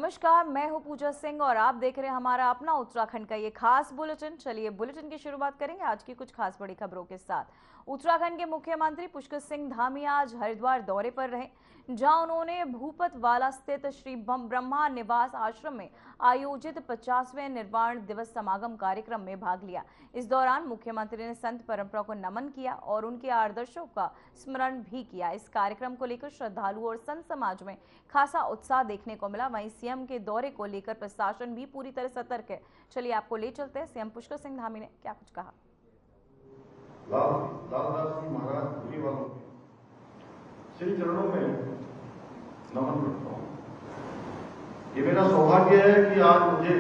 नमस्कार, मैं हूं पूजा सिंह और आप देख रहे हैं हमारा अपना उत्तराखंड का ये खास बुलेटिन। चलिए बुलेटिन की शुरुआत करेंगे आज की कुछ खास बड़ी खबरों के साथ। उत्तराखंड के मुख्यमंत्री पुष्कर सिंह धामी आज हरिद्वार दौरे पर रहे, जहां उन्होंने भूपतवाला स्थित श्री ब्रह्मा निवास आश्रम में आयोजित 50वें निर्वाण दिवस समागम कार्यक्रम में भाग लिया। इस दौरान मुख्यमंत्री ने संत परंपरा को नमन किया और उनके आदर्शों का स्मरण भी किया। इस कार्यक्रम को लेकर श्रद्धालुओं और संत समाज में खासा उत्साह देखने को मिला। वहीं सीएम के दौरे को लेकर प्रशासन भी पूरी तरह सतर्क है। चलिए आपको ले चलते हैं सीएम पुष्कर सिंह धामी ने क्या कुछ कहा। लालदास जी महाराज भूरी वालों के श्री चरणों में नमन करता हूँ। ये मेरा सौभाग्य है कि आज मुझे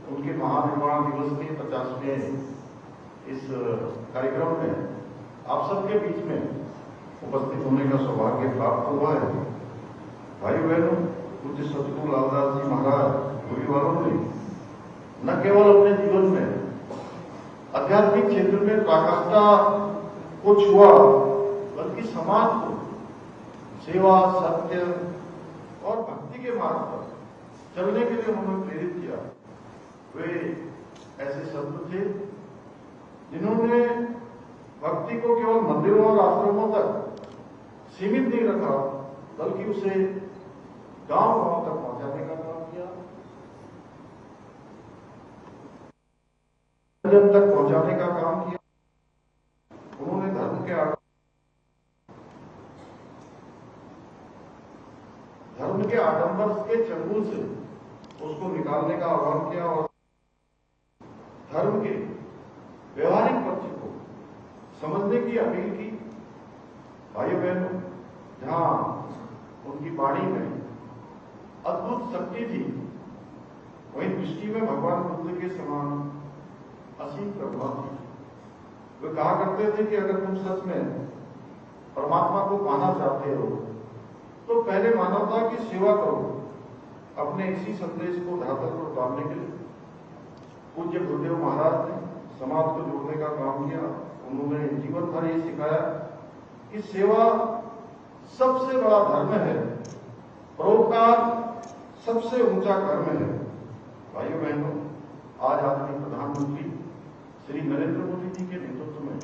उनके महानिर्वाण दिवस के 50वें इस कार्यक्रम में आप सबके बीच में उपस्थित होने का सौभाग्य प्राप्त हुआ है। भाई बहनों, पूज्य सतगुरु लालदास जी महाराज भूरी वालों ने न केवल अपने जीवन में आध्यात्मिक क्षेत्र में पराकाष्ठा को छुआ, बल्कि समाज को सेवा, सत्य और भक्ति के मार्ग पर चलने के लिए उन्होंने प्रेरित किया। वे ऐसे संत थे जिन्होंने भक्ति को केवल मंदिरों और आश्रमों तक सीमित नहीं रखा, बल्कि उसे गांव-गांव तक पहुंचाने का काम किया, जन तक पहुंचाने का काम किया। उन्होंने धर्म के आडंबर के चंगुल से उसको निकालने का आह्वान किया और धर्म के व्यवहारिक पक्ष को समझने की अपील की। भाइयों बहनों, जहां उनकी वाणी में अद्भुत शक्ति थी, वहीं दृष्टि में भगवान बुद्ध के समान असीम प्रभाव थी। वे कहा करते थे कि अगर तुम सच में परमात्मा को पाना चाहते हो तो पहले मानवता की सेवा करो। अपने इसी संदेश को धरातल पर उतारने के लिए पूज्य गुरुदेव महाराज ने समाज को जोड़ने का काम किया। उन्होंने जीवन भर ये सिखाया कि सेवा सबसे बड़ा धर्म है, परोपकार सबसे ऊंचा कर्म है। भाइयों बहनों, आज आदरणीय प्रधानमंत्री श्री नरेंद्र मोदी जी के नेतृत्व में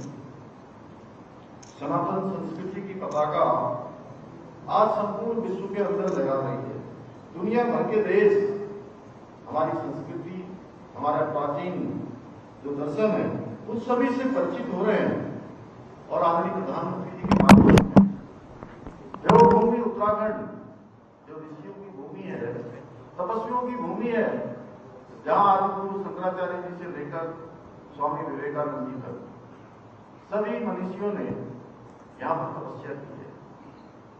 सनातन संस्कृति की पताका आज संपूर्ण विश्व के अंदर लगा रही है। दुनिया भर के देश हमारी संस्कृति, हमारा प्राचीन जो दर्शन है, उन सभी से परिचित हो रहे हैं। और आदरणीय प्रधानमंत्री जी की माध्यम से देवभूमि उत्तराखंड जो ऋषियों की भूमि है, तपस्वियों की भूमि है, जहां आदिगुरु शंकराचार्य जी से लेकर स्वामी विवेकानंद जी तक सभी मनीषियों ने यहां पर तपस्या की है।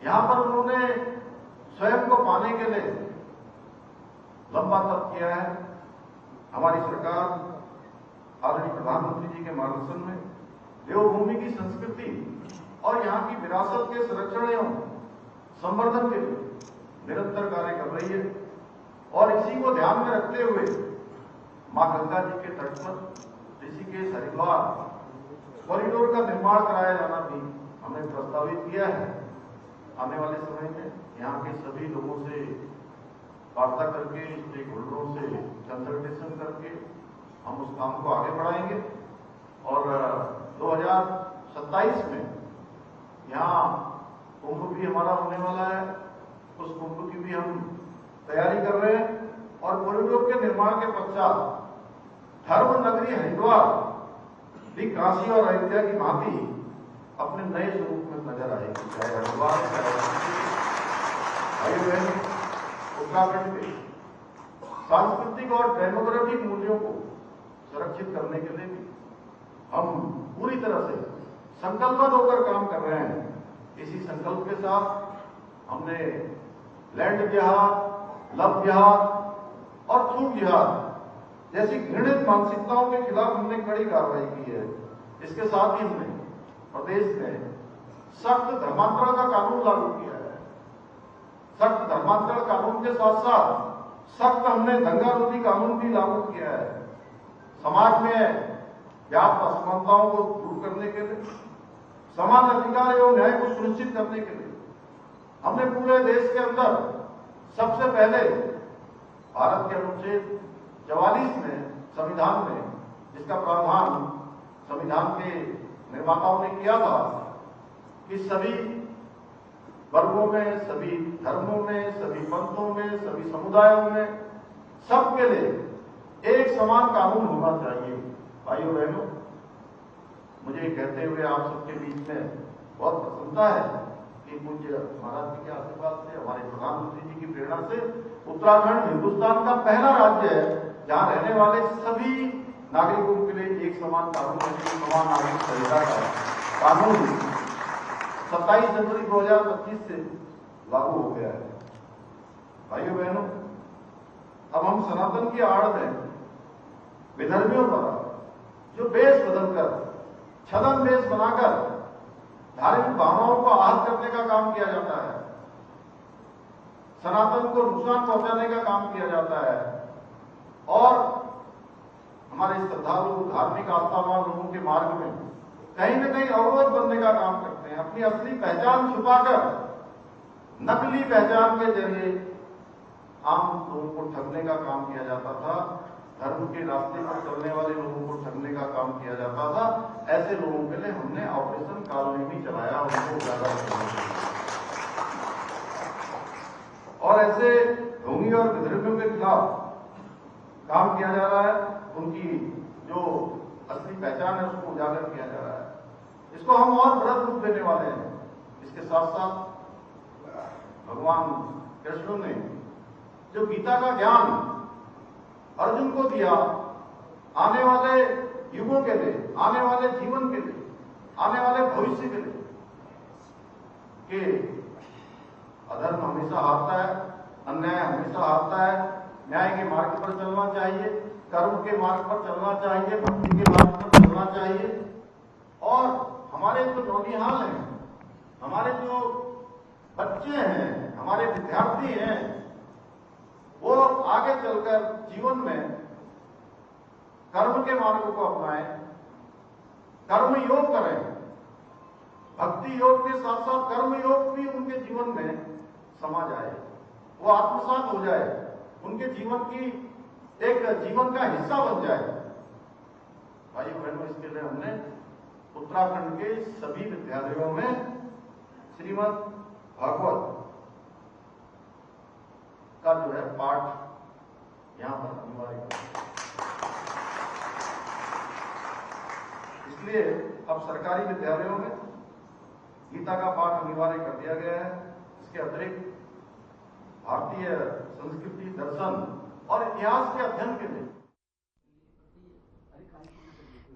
यहां पर उन्होंने स्वयं को पाने के लिए लंबा तप किया है। हमारी सरकार आदरणीय प्रधानमंत्री जी के मार्गदर्शन में देवभूमि की संस्कृति और यहाँ की विरासत के संरक्षण एवं संवर्धन के लिए निरंतर कार्य कर रही है। और इसी को ध्यान में रखते हुए मां गंगा जी के तट पर ऋषिकेश हरिद्वार कॉरिडोर का निर्माण कराया जाना भी हमने प्रस्तावित किया है। आने वाले समय में यहाँ के सभी लोगों से वार्ता करके, स्टेक होल्डरों से कंसल्टेशन करके हम उस काम को आगे बढ़ाएंगे और 2027 में यहाँ कुंभ भी हमारा होने वाला है। उस कुंभ की भी हम तैयारी कर रहे हैं और कॉरिडोर के निर्माण के पश्चात धर्म नगरी हरिद्वार भी काशी और अयोध्या की भांति अपने नए स्वरूप में नजर आएगी। चाहे हरिद्वार, उत्तराखंड के सांस्कृतिक और डेमोग्राफिक मूल्यों को सुरक्षित करने के लिए भी हम पूरी तरह से संकल्पित होकर काम कर रहे हैं। इसी संकल्प के साथ हमने लैंड जिहाद, लव जिहाद और छूट जिहाद जैसी घृणित मानसिकताओं के खिलाफ हमने कड़ी कार्रवाई की है। इसके साथ ही हमने प्रदेश में सख्त धर्मांतरण का कानून लागू किया है। सख्त धर्मांतरण कानून के साथ साथ सख्त हमने दंगारोधी कानून भी लागू किया है। समाज में जात असमानताओं को दूर करने के लिए, समान अधिकार एवं न्याय को सुनिश्चित करने के लिए हमने पूरे देश के अंदर सबसे पहले भारत के अनुच्छेद 44 में संविधान में, जिसका प्रावधान संविधान के निर्माताओं ने किया था कि सभी वर्गों में, सभी धर्मों में, सभी पंथों में, सभी समुदायों में सबके लिए एक समान कानून होना चाहिए। भाइयों बहनों, मुझे कहते हुए आप सबके बीच में बहुत प्रसन्नता है कि पूज्य महाराज जी के आशीर्वाद से, हमारे प्रधानमंत्री जी की प्रेरणा से उत्तराखंड हिंदुस्तान का पहला राज्य है जहां रहने वाले सभी नागरिकों के लिए एक समान कानून, समान नागरिक संहिता का कानून 27 जनवरी 2025 से लागू हो गया है। भाइयों बहनों, अब हम सनातन की आड़ में विधर्मियों द्वारा जो बेस बदलकर, छदम बेस बनाकर धार्मिक भावनाओं को आहत करने का काम किया जाता है, सनातन को नुकसान पहुंचाने का काम किया जाता है और हमारे श्रद्धालु, धार्मिक आस्थावान लोगों के मार्ग में कहीं न कहीं अवरोध बनने का काम करते हैं। अपनी असली पहचान छुपाकर नकली पहचान के जरिए आम लोगों को ठगने का काम किया जाता था, धर्म के रास्ते पर चलने वाले लोगों को ठगने का काम किया जाता था। ऐसे लोगों के लिए हमने ऑपरेशन कालनेमी चलाया, उनको उजागर करने के लिए। और ऐसे ढोंगी और विधर्मियों के खिलाफ काम किया जा रहा है, उनकी जो असली पहचान है उसको उजागर किया जा रहा है। इसको हम और बड़ा रूप देने वाले हैं। इसके साथ साथ भगवान कृष्ण ने जो गीता का ज्ञान अर्जुन को दिया, आने वाले युगों के लिए, आने वाले जीवन के लिए, आने वाले भविष्य के लिए, कि अधर्म हमेशा हारता है, अन्याय हमेशा हारता है, न्याय के मार्ग पर चलना चाहिए, कर्म के मार्ग पर चलना चाहिए, भक्ति के मार्ग पर चलना चाहिए। और हमारे जो नौनिहाल हैं, हमारे जो बच्चे हैं, हमारे विद्यार्थी हैं, वो आगे चलकर जीवन में कर्म के मार्ग को अपनाएं, कर्म योग करें, भक्ति योग के साथ साथ कर्म योग भी उनके जीवन में समा जाए, वो आत्मसात हो जाए, उनके जीवन की एक जीवन का हिस्सा बन जाए। भाइयों बहनों, इसके लिए हमने उत्तराखंड के सभी विद्यालयों में श्रीमद् भागवत का जो है पाठ यहां पर अनिवार्य किया। इसलिए अब सरकारी विद्यालयों में गीता का पाठ अनिवार्य कर दिया गया है। इसके अतिरिक्त भारतीय संस्कृति, दर्शन और इतिहास के अध्ययन के लिए।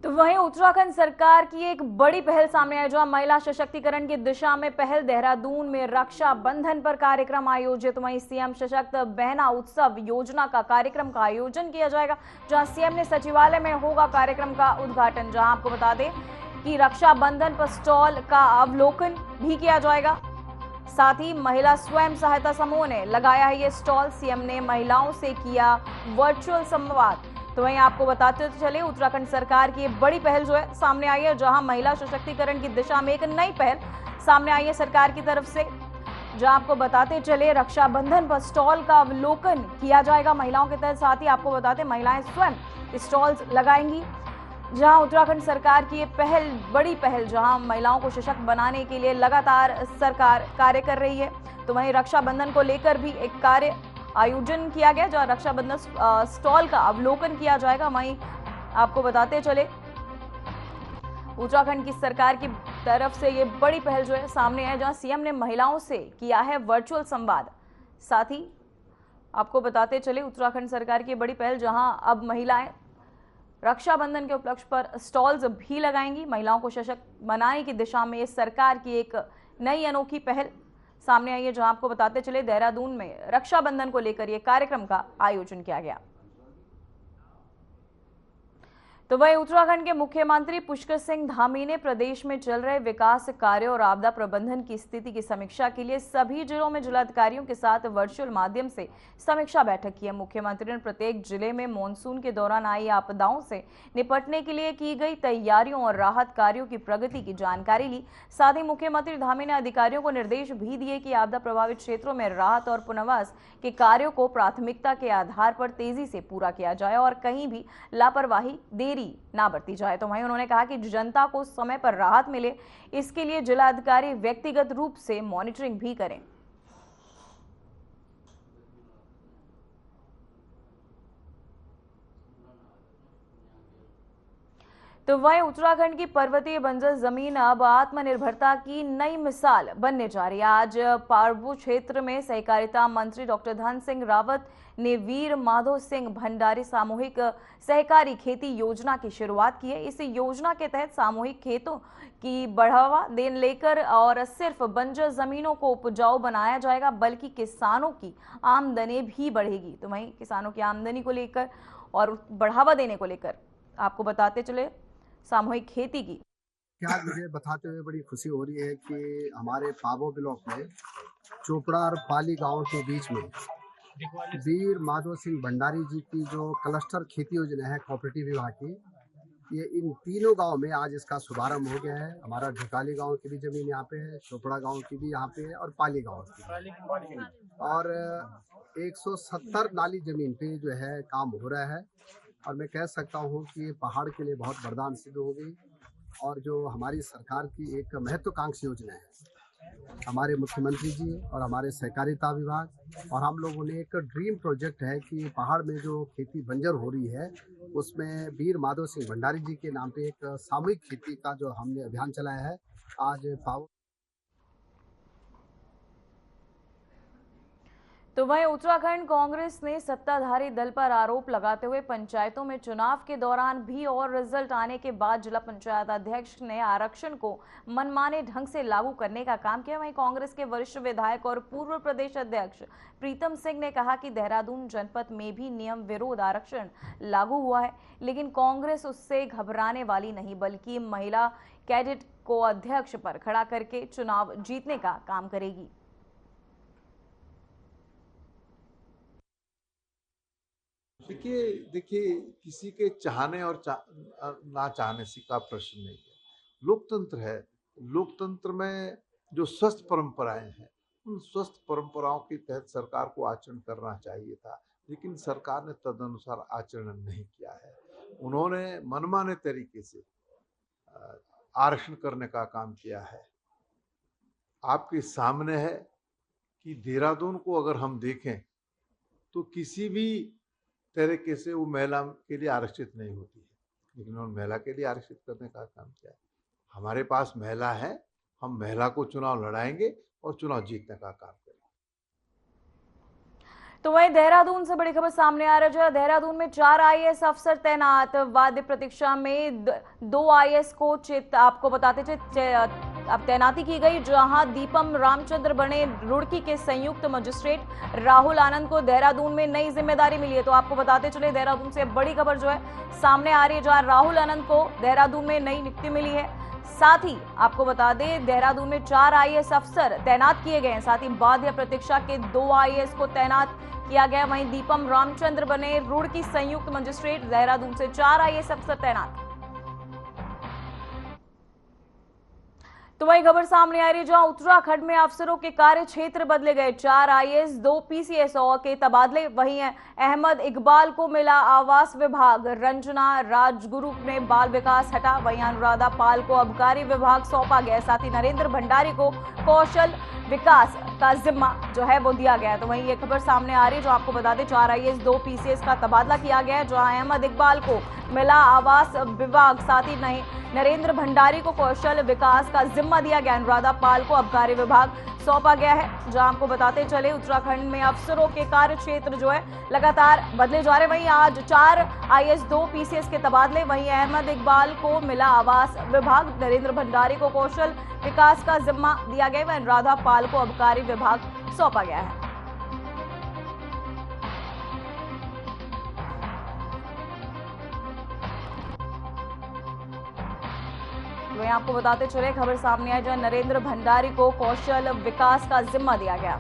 तो वहीं उत्तराखंड सरकार की एक बड़ी पहल सामने आई, जहां महिला सशक्तिकरण की दिशा में पहल। देहरादून में रक्षा बंधन पर कार्यक्रम आयोजित। वहीं सीएम सशक्त बहना उत्सव योजना का कार्यक्रम का आयोजन किया जाएगा, जहां सीएम ने सचिवालय में होगा कार्यक्रम का उद्घाटन। जहां आपको बता दें कि रक्षा बंधन पर स्टॉल का अवलोकन भी किया जाएगा। साथ ही महिला स्वयं सहायता समूह ने लगाया है ये स्टॉल। सीएम ने महिलाओं से किया वर्चुअल संवाद। तो वहीं आपको बताते चले, उत्तराखंड सरकार की बड़ी पहल जो है सामने आई है, जहां महिला सशक्तिकरण की दिशा में एक नई पहल सामने आई है सरकार की तरफ से। जहां आपको बताते चले, रक्षाबंधन पर स्टॉल का अवलोकन किया जाएगा महिलाओं के तहत। साथ ही आपको बताते, महिलाएं स्वयं स्टॉल्स लगाएंगी। जहां उत्तराखंड सरकार की ये पहल, बड़ी पहल, जहां महिलाओं को सशक्त बनाने के लिए लगातार सरकार कार्य कर रही है। तो वहीं रक्षाबंधन को लेकर भी एक कार्य आयोजन किया गया, जहां रक्षाबंधन स्टॉल का अवलोकन किया जाएगा। वहीं आपको बताते चले, उत्तराखंड की सरकार की तरफ से ये बड़ी पहल जो है सामने है, जहां सीएम ने महिलाओं से किया है वर्चुअल संवाद। साथ ही आपको बताते चले, उत्तराखंड सरकार की बड़ी पहल, जहां अब महिलाएं रक्षाबंधन के उपलक्ष्य पर स्टॉल्स भी लगाएंगी। महिलाओं को सशक्त बनाने की दिशा में सरकार की एक नई अनोखी पहल सामने आई है, जहां आपको बताते चले, देहरादून में रक्षाबंधन को लेकर यह कार्यक्रम का आयोजन किया गया। तो वहीं उत्तराखंड के मुख्यमंत्री पुष्कर सिंह धामी ने प्रदेश में चल रहे विकास कार्यों और आपदा प्रबंधन की स्थिति की समीक्षा के लिए सभी जिलों में जिलाधिकारियों के साथ वर्चुअल माध्यम से समीक्षा बैठक की है। मुख्यमंत्री ने प्रत्येक जिले में मानसून के दौरान आई आपदाओं से निपटने के लिए की गई तैयारियों और राहत कार्यों की प्रगति की जानकारी ली। साथ ही मुख्यमंत्री धामी ने अधिकारियों को निर्देश भी दिए कि आपदा प्रभावित क्षेत्रों में राहत और पुनर्वास के कार्यों को प्राथमिकता के आधार पर तेजी से पूरा किया जाए और कहीं भी लापरवाही देरी ना बरती जाए। तो वहीं उन्होंने कहा कि जनता को समय पर राहत मिले, इसके लिए जिलाधिकारी व्यक्तिगत रूप से मॉनिटरिंग भी करें। तो वहीं उत्तराखंड की पर्वतीय बंजर जमीन अब आत्मनिर्भरता की नई मिसाल बनने जा रही है। आज पारबू क्षेत्र में सहकारिता मंत्री डॉक्टर धन सिंह रावत ने वीर माधो सिंह भंडारी सामूहिक सहकारी खेती योजना की शुरुआत की है। इस योजना के तहत सामूहिक खेतों की बढ़ावा देने लेकर और सिर्फ बंजर जमीनों को उपजाऊ बनाया जाएगा, बल्कि किसानों की आमदनी भी बढ़ेगी। तो वहीं किसानों की आमदनी को लेकर और बढ़ावा देने को लेकर आपको बताते चले सामूहिक खेती की। क्या मुझे बताते हुए बड़ी खुशी हो रही है कि हमारे पाबो ब्लॉक में चोपड़ा और पाली गांव के बीच में वीर माधो सिंह भंडारी जी की जो क्लस्टर खेती योजना है कोऑपरेटिव विभाग की, ये इन तीनों गांव में आज इसका शुभारंभ हो गया है। हमारा ढिकाली गांव की भी जमीन यहाँ पे है, चोपड़ा गांव की भी यहाँ पे है और पाली गांव की भी। और 170 नाली जमीन पे जो है काम हो रहा है और मैं कह सकता हूँ कि ये पहाड़ के लिए बहुत वरदान सिद्ध हो गई और जो हमारी सरकार की एक महत्वाकांक्षी योजना है, हमारे मुख्यमंत्री जी और हमारे सहकारिता विभाग और हम लोगों ने एक ड्रीम प्रोजेक्ट है कि पहाड़ में जो खेती बंजर हो रही है उसमें वीर माधो सिंह भंडारी जी के नाम पे एक सामूहिक खेती का जो हमने अभियान चलाया है। आज पावर तो वहीं उत्तराखंड कांग्रेस ने सत्ताधारी दल पर आरोप लगाते हुए पंचायतों में चुनाव के दौरान भी और रिजल्ट आने के बाद जिला पंचायत अध्यक्ष ने आरक्षण को मनमाने ढंग से लागू करने का काम किया। वहीं कांग्रेस के वरिष्ठ विधायक और पूर्व प्रदेश अध्यक्ष प्रीतम सिंह ने कहा कि देहरादून जनपद में भी नियम विरोध आरक्षण लागू हुआ है, लेकिन कांग्रेस उससे घबराने वाली नहीं, बल्कि महिला कैडेट को अध्यक्ष पर खड़ा करके चुनाव जीतने का काम करेगी। देखिए किसी के चाहने और ना चाहने से का प्रश्न नहीं है। लोकतंत्र है, लोकतंत्र में जो स्वस्थ परंपराएं हैं उन स्वस्थ परंपराओं के तहत सरकार को आचरण करना चाहिए था, लेकिन सरकार ने तदनुसार आचरण नहीं किया है। उन्होंने मनमाने तरीके से आरक्षण करने का काम किया है। आपके सामने है कि देहरादून को अगर हम देखें तो किसी भी तरीके से वो महिला के लिए आरक्षित नहीं होती है, लेकिन उन्होंने महिला के लिए आरक्षित करने का काम किया है। हमारे पास महिला है, हम महिला को चुनाव लड़ाएंगे और चुनाव जीतने का काम करेंगे। तो वहीं देहरादून से बड़ी खबर सामने आ रही है। देहरादून में 4 आईएएस अफसर तैनात। वाद्य प्रतीक्षा में 2 आईएएस को आपको बताते चले अब तैनाती की गई, जहां दीपम रामचंद्र बने रुड़की के संयुक्त मजिस्ट्रेट। राहुल आनंद को देहरादून में नई जिम्मेदारी मिली है। तो आपको बताते चले देहरादून से बड़ी खबर जो है सामने आ रही है, जहां राहुल आनंद को देहरादून में नई नियुक्ति मिली है। साथ ही आपको बता दें देहरादून में 4 आईएएस अफसर तैनात किए गए हैं। साथ ही वाद्य प्रतीक्षा के 2 आईएएस को तैनात किया गया। वहीं दीपम रामचंद्र बने रुड़की संयुक्त मजिस्ट्रेट। देहरादून से 4 आईएएस अफसर तैनात। तो वही खबर सामने आ रही है, जहां उत्तराखंड में अफसरों के कार्य क्षेत्र बदले गए। 4 आईएएस 2 पीसीएस के तबादले। वहीं अहमद इकबाल को मिला आवास विभाग। रंजना राजगुरु ने बाल विकास हटा। वहीं अनुराधा पाल को आबकारी विभाग सौंपा गया। साथ ही नरेंद्र भंडारी को कौशल विकास का जिम्मा जो है वो दिया गया है। तो वहीं ये खबर सामने आ रही है, जो आपको बता दें 4 आईएएस 2 पीसीएस का तबादला किया गया है, जहां अहमद इकबाल को मिला आवास विभाग। साथ ही नहीं नरेंद्र भंडारी को कौशल विकास का जिम्मा दिया गया। अनुराधा पाल को आबकारी विभाग सौंपा गया है। जहां आपको बताते चले उत्तराखंड में अफसरों के कार्य क्षेत्र जो है लगातार बदले जा रहे हैं। वहीं आज 4 आईएएस 2 पीसीएस के तबादले। वहीं अहमद इकबाल को मिला आवास विभाग। नरेंद्र भंडारी को कौशल विकास का जिम्मा दिया गया। वहीं अनुराधा पाल को आबकारी विभाग सौंपा गया है। वहीं आपको बताते चले खबर सामने आई जहां नरेंद्र भंडारी को कौशल विकास का जिम्मा दिया गया।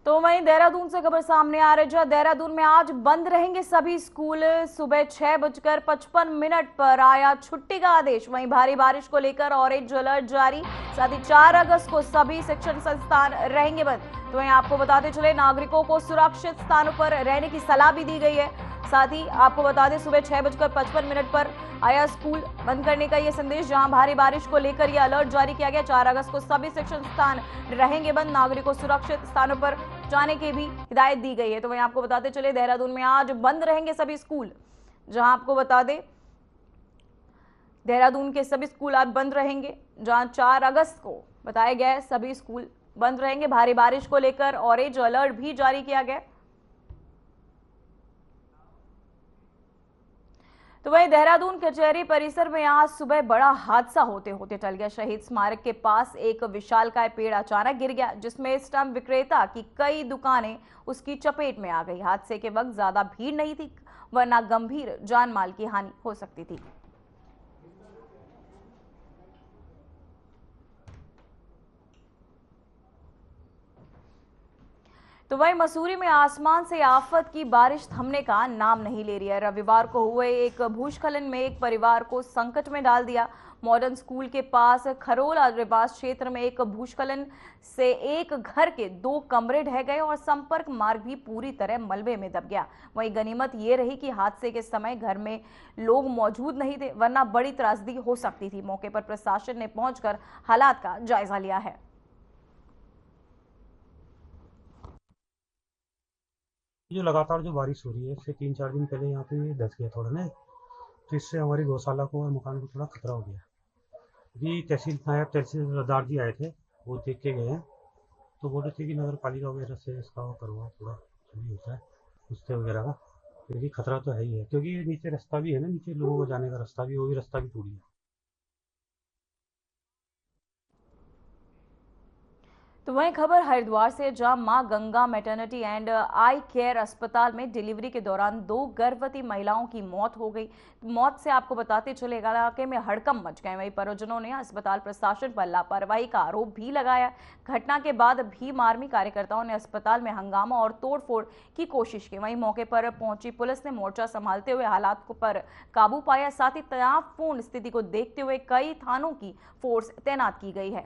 तो वहीं देहरादून से खबर सामने आ रही है जहां देहरादून में आज बंद रहेंगे सभी स्कूल। सुबह 6:55 पर आया छुट्टी का आदेश। वहीं भारी बारिश को लेकर ऑरेंज अलर्ट जारी। साथ ही 4 अगस्त को सभी शिक्षण संस्थान रहेंगे बंद। तो वहीं आपको बताते चले नागरिकों को सुरक्षित स्थानों पर रहने की सलाह भी दी गई है। साथ ही आपको बता दें सुबह 6:55 पर आया स्कूल बंद करने का ये संदेश, जहां भारी बारिश को लेकर यह अलर्ट जारी किया गया। 4 अगस्त को सभी शिक्षण संस्थान रहेंगे बंद। नागरिकों को सुरक्षित स्थानों पर जाने की भी हिदायत दी गई है। तो वहीं आपको बताते चले देहरादून में आज बंद रहेंगे सभी स्कूल, जहां आपको बता दें देहरादून के सभी स्कूल आज बंद रहेंगे, जहां 4 अगस्त को बताया गया है सभी स्कूल बंद रहेंगे। भारी बारिश को लेकर ऑरेंज अलर्ट भी जारी किया गया। तो वहीं देहरादून कचहरी परिसर में आज सुबह बड़ा हादसा होते होते टल गया। शहीद स्मारक के पास एक विशालकाय पेड़ अचानक गिर गया, जिसमें स्टंप विक्रेता की कई दुकानें उसकी चपेट में आ गई। हादसे के वक्त ज्यादा भीड़ नहीं थी, वरना गंभीर जान माल की हानि हो सकती थी। तो वहीं मसूरी में आसमान से आफत की बारिश थमने का नाम नहीं ले रही है। रविवार को हुए एक भूस्खलन में एक परिवार को संकट में डाल दिया। मॉडर्न स्कूल के पास खरोल आदिवासी क्षेत्र में एक भूस्खलन से एक घर के 2 कमरे ढह गए और संपर्क मार्ग भी पूरी तरह मलबे में दब गया। वहीं गनीमत ये रही कि हादसे के समय घर में लोग मौजूद नहीं थे, वरना बड़ी त्रासदी हो सकती थी। मौके पर प्रशासन ने पहुंचकर हालात का जायजा लिया है। जो लगातार जो बारिश हो रही है इससे 3-4 दिन पहले यहाँ पे धस गया थोड़ा ना, तो इससे हमारी गौशाला को और मकान को थोड़ा खतरा हो गया। अभी नायब तहसीलदार जी आए थे, वो देख के गए हैं, तो बोल रहे थे कि नगर पालिका वगैरह से इसका वो करवाओ, थोड़ा जो भी होता है उससे वगैरह का, क्योंकि खतरा तो है ही है, क्योंकि नीचे रास्ता भी है ना, नीचे लोगों को जाने का रास्ता भी, वो भी रास्ता भी टूट गया। तो वहीं खबर हरिद्वार से, जहां मां Ganga maternity and I care अस्पताल में डिलीवरी के दौरान 2 गर्भवती महिलाओं की मौत हो गई। मौत से आपको बताते चले इलाके में हड़कंप मच गए। वहीं परिजनों ने अस्पताल प्रशासन पर लापरवाही का आरोप भी लगाया। घटना के बाद भीम आर्मी कार्यकर्ताओं ने अस्पताल में हंगामा और तोड़फोड़ की कोशिश की। वहीं मौके पर पहुंची पुलिस ने मोर्चा संभालते हुए हालात पर काबू पाया। साथ ही तनावपूर्ण स्थिति को देखते हुए कई थानों की फोर्स तैनात की गई है।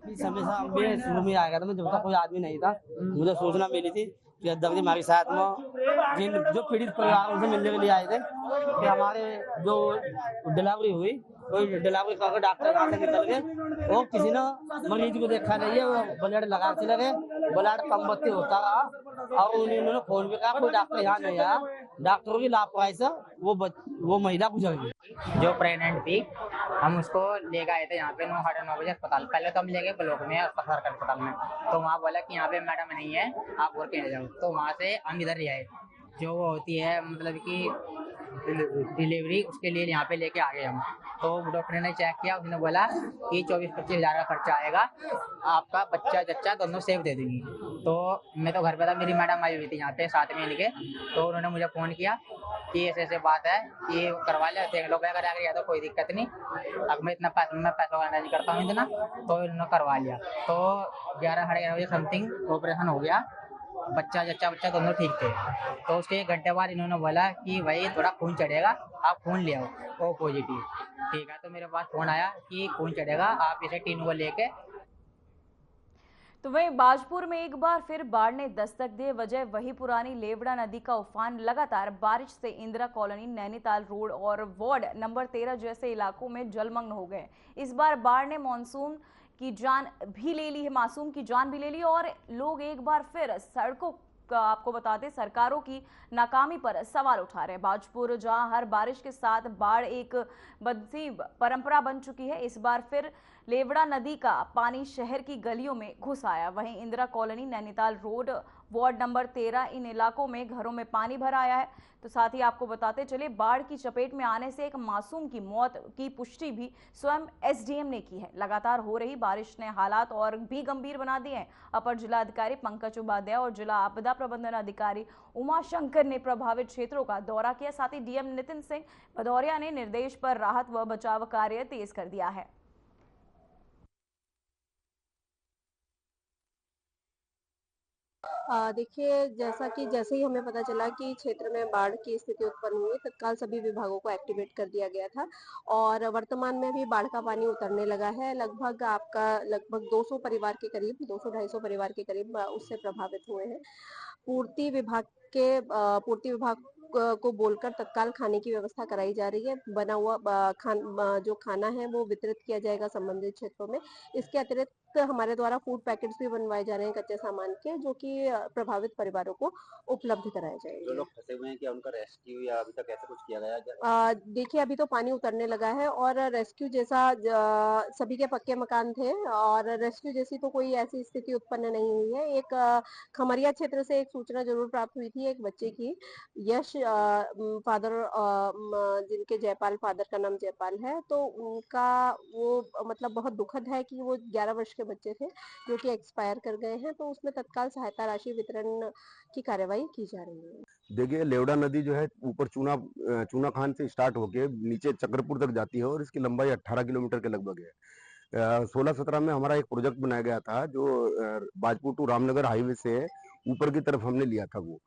समय शुरू में आया था, मैं जब तक कोई आदमी नहीं था, मुझे सूचना मिली थी कि अध्यक्ष जी हमारे साथ में जिन जो पीड़ित परिवारों से मिलने के लिए आए थे कि हमारे जो डिलीवरी हुई, कोई डिलीवरी करके डॉक्टर यहाँ से निकल गए और किसी ने मरीज को देखा नहीं है, वो ब्लड लगा चले गए, ब्लड कम बत्ती होता रहा और उन्होंने फोन पे कहा कोई डॉक्टर यहाँ नहीं आया। डॉक्टरों की लापरवाही से वो महिला गुजर गई। जो प्रेग्नेंट थी, हम उसको लेकर आए थे यहाँ पे 9:30 बजे अस्पताल। पहले तो हम ले गए ब्लॉक में सरकारी अस्पताल में, तो वहाँ बोला कि यहाँ पे मैडम नहीं है, आप और कहीं जाओ। तो वहाँ से हम इधर ले आए, जो वो होती है मतलब कि डिलीवरी, उसके लिए यहाँ पे लेके आ गए हम। तो डॉक्टर ने चेक किया, उसने बोला कि 24-25 हज़ार का खर्चा आएगा, आपका बच्चा जच्चा दोनों सेव दे देंगी। तो मैं तो घर पे था, मेरी मैडम आई हुई थी यहाँ पे साथ में इनके, तो उन्होंने मुझे फ़ोन किया कि ऐसे बात है कि करवा ले, देख लो अगर आ गया तो कोई दिक्कत नहीं, अब मैं पैसा मैनेज करता हूँ इतना, तो उन्होंने करवा लिया। तो 11-11:30 बजे समथिंग ऑपरेशन हो गया, बच्चा दोनों ठीक थे। तो उसके 1 घंटे बाद इन्होंने बोला कि भाई थोड़ा खून चढ़ेगा, आप खून ले आओ, ओ पॉजिटिव। ठीक है, तो मेरे पास फोन आया कि खून चढ़ेगा, आप इसे टीनू को लेके। तो वहीं बाजपुर में एक बार फिर बाढ़ ने दस्तक दी। वजह वही पुरानी लेवड़ा नदी का उफान। लगातार बारिश से इंदिरा कॉलोनी, नैनीताल रोड और वार्ड नंबर 13 जैसे इलाकों में जलमग्न हो गए। इस बार बाढ़ ने मासूम की जान भी ले ली और लोग एक बार फिर सड़कों का, आपको बता दें, सरकारों की नाकामी पर सवाल उठा रहे हैं। बाजपुर जहां हर बारिश के साथ बाढ़ एक बदसी परंपरा बन चुकी है, इस बार फिर लेवड़ा नदी का पानी शहर की गलियों में घुस आया। वहीं Indira colony, Nainital road, ward number 13 इन इलाकों में घरों में पानी भर आया है। तो साथ ही आपको बताते चले, बाढ़ की चपेट में आने से एक मासूम की मौत की पुष्टि भी स्वयं एसडीएम ने की है। लगातार हो रही बारिश ने हालात और भी गंभीर बना दिए हैं। अपर जिलाधिकारी पंकज उपाध्याय और जिला आपदा प्रबंधन अधिकारी उमा शंकर ने प्रभावित क्षेत्रों का दौरा किया। साथ ही डीएम नितिन सिंह भदौरिया ने निर्देश पर राहत व बचाव कार्य तेज कर दिया है। देखिए, जैसे ही हमें पता चला कि क्षेत्र में बाढ़ की स्थिति उत्पन्न हुई, तत्काल सभी विभागों को एक्टिवेट कर दिया गया था और वर्तमान में भी बाढ़ का पानी उतरने लगा है। लगभग 200 परिवार के करीब, 200-250 परिवार के करीब उससे प्रभावित हुए हैं। पूर्ति विभाग को बोलकर तत्काल खाने की व्यवस्था कराई जा रही है। बना हुआ जो खाना है वो वितरित किया जाएगा संबंधित क्षेत्रों में। इसके अतिरिक्त हमारे द्वारा फूड पैकेट्स भी बनवाए जा रहे हैं कच्चे सामान के, जो कि प्रभावित परिवारों को उपलब्ध कराए जाएंगे। जो लोग फंसे हुए हैं, क्या उनका रेस्क्यू या अभी तक ऐसा कुछ किया गया है? देखिए, अभी तो पानी उतरने लगा है और रेस्क्यू जैसा सभी के पक्के मकान थे और रेस्क्यू जैसी तो कोई ऐसी स्थिति उत्पन्न नहीं हुई है। एक खमरिया क्षेत्र से एक सूचना जरूर प्राप्त हुई थी एक बच्चे की, यश फादर, जिनके जयपाल, फादर का नाम जयपाल है, तो उनका वो मतलब बहुत दुखद है कि वो 11 वर्ष के बच्चे थे जो कि एक्सपायर कर गए हैं। तो उसमें तत्काल सहायता राशि वितरण की कार्यवाही की जा रही है। देखिए, लेवड़ा नदी जो है ऊपर चूना खान से स्टार्ट होके नीचे चक्रपुर तक जाती है और इसकी लंबाई 18 किलोमीटर के लगभग है। 16-17 में हमारा एक प्रोजेक्ट बनाया गया था जो बाजपुर टू रामनगर हाईवे से ऊपर की तरफ हमने लिया था। वो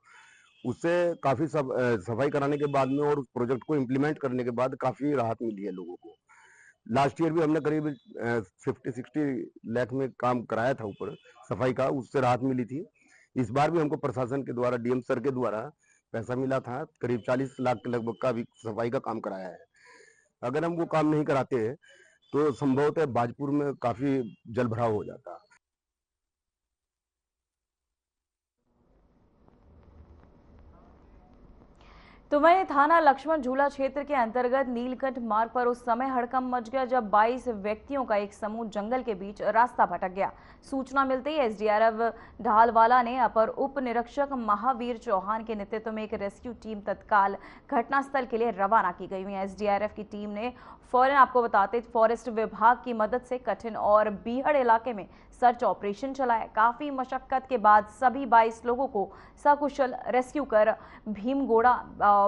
उससे काफी सफाई कराने के बाद में और उस प्रोजेक्ट को इम्प्लीमेंट करने के बाद काफी राहत मिली है लोगों को। लास्ट ईयर भी हमने करीब 50-60 लाख में काम कराया था ऊपर सफाई का, उससे राहत मिली थी। इस बार भी हमको प्रशासन के द्वारा, डीएम सर के द्वारा पैसा मिला था, करीब 40 लाख के लगभग का भी सफाई का काम कराया है। अगर हम वो काम नहीं कराते तो संभवतः बाजपुर में काफी जल भराव हो जाता। तो वहीं थाना लक्ष्मण झूला क्षेत्र के अंतर्गत नीलकंठ मार्ग पर उस समय हड़कंप मच गया जब 22 व्यक्तियों का एक समूह जंगल के बीच रास्ता भटक गया। सूचना मिलते ही एसडीआरएफ ढालवाला ने अपर उप निरीक्षक महावीर चौहान के नेतृत्व में एक रेस्क्यू टीम तत्काल घटनास्थल के लिए रवाना की गई। वहीं एसडीआरएफ की टीम ने फौरन, आपको बताते, फॉरेस्ट विभाग की मदद से कठिन और बीहड़ इलाके में सर्च ऑपरेशन चलाया। काफी मशक्कत के बाद सभी 22 लोगों को सकुशल रेस्क्यू कर भीमगोड़ा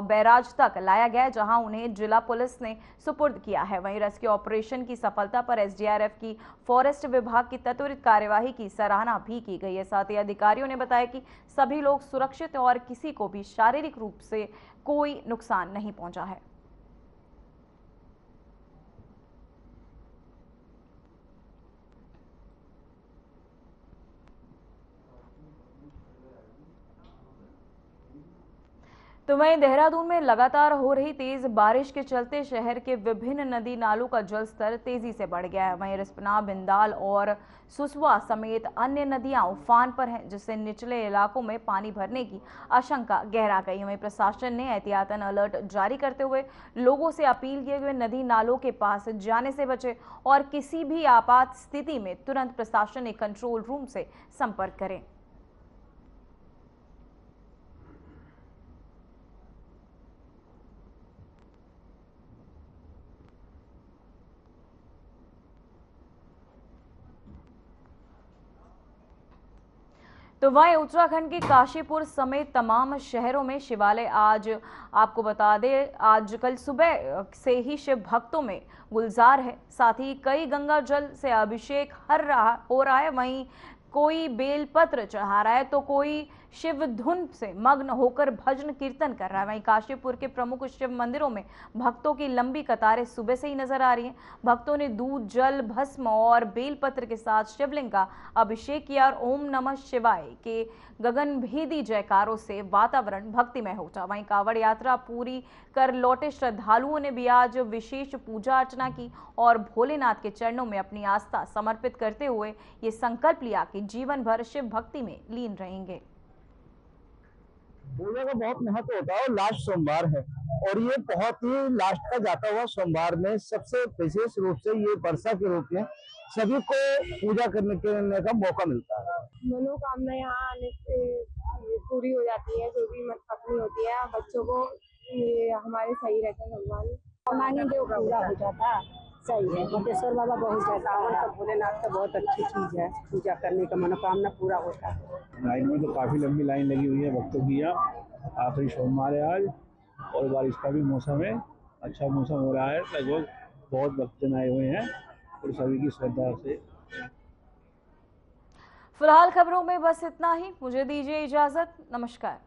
बैराज तक लाया गया, जहां उन्हें जिला पुलिस ने सुपुर्द किया है। वहीं रेस्क्यू ऑपरेशन की सफलता पर एसडीआरएफ की फॉरेस्ट विभाग की त्वरित कार्यवाही की सराहना भी की गई है। साथ ही अधिकारियों ने बताया कि सभी लोग सुरक्षित और किसी को भी शारीरिक रूप से कोई नुकसान नहीं पहुंचा है। तो वहीं देहरादून में लगातार हो रही तेज बारिश के चलते शहर के विभिन्न नदी नालों का जलस्तर तेजी से बढ़ गया है। वहीं रिस्पना, बिंदाल और सुसवा समेत अन्य नदियां उफान पर हैं, जिससे निचले इलाकों में पानी भरने की आशंका गहरा गई। वहीं प्रशासन ने एहतियातन अलर्ट जारी करते हुए लोगों से अपील की कि नदी नालों के पास जाने से बचे और किसी भी आपात स्थिति में तुरंत प्रशासनिक कंट्रोल रूम से संपर्क करें। तो वहीं उत्तराखंड के काशीपुर समेत तमाम शहरों में शिवालय आज, आपको बता दें, आज कल सुबह से ही शिव भक्तों में गुलजार है। साथ ही कई गंगा जल से अभिषेक हो रहा है। वहीं कोई बेलपत्र चढ़ा रहा है तो कोई शिव धुन से मग्न होकर भजन कीर्तन कर रहा है। वहीं काशीपुर के प्रमुख शिव मंदिरों में भक्तों की लंबी कतारें सुबह से ही नजर आ रही हैं। भक्तों ने दूध, जल, भस्म और बेलपत्र के साथ शिवलिंग का अभिषेक किया और ओम नमः शिवाय के गगनभेदी जयकारों से वातावरण भक्तिमय हो उठा। वहीं कांवड़ यात्रा पूरी कर लौटे श्रद्धालुओं ने भी आज विशेष पूजा अर्चना की और भोलेनाथ के चरणों में अपनी आस्था समर्पित करते हुए ये संकल्प लिया कि जीवन भर शिव भक्ति में लीन रहेंगे। पूजा का बहुत महत्व होता है और लास्ट सोमवार है और ये बहुत ही लास्ट का जाता हुआ सोमवार में सबसे विशेष रूप से ये वर्षा के रूप में सभी को पूजा करने का मौका मिलता है। मनोकामना यहाँ आने से पूरी हो जाती है, जो भी अपनी होती है बच्चों को, ये हमारे सही रहते हैं भगवान मांगे जो पूरा हो जाता सही है। कोटेश्वर बाबा बहुत जाता है तो भोलेनाथ का बहुत अच्छी चीज है, पूजा करने का मनोकामना पूरा होता है। लाइन में तो काफी लंबी लाइन लगी हुई है भक्तों की। यहाँ आखिरी सोमवार है आज और बारिश का भी मौसम है, अच्छा मौसम हो रहा है, लगभग बहुत भक्तजन आए हुए हैं और सभी की श्रद्धा से। फिलहाल खबरों में बस इतना ही, मुझे दीजिए इजाजत, नमस्कार।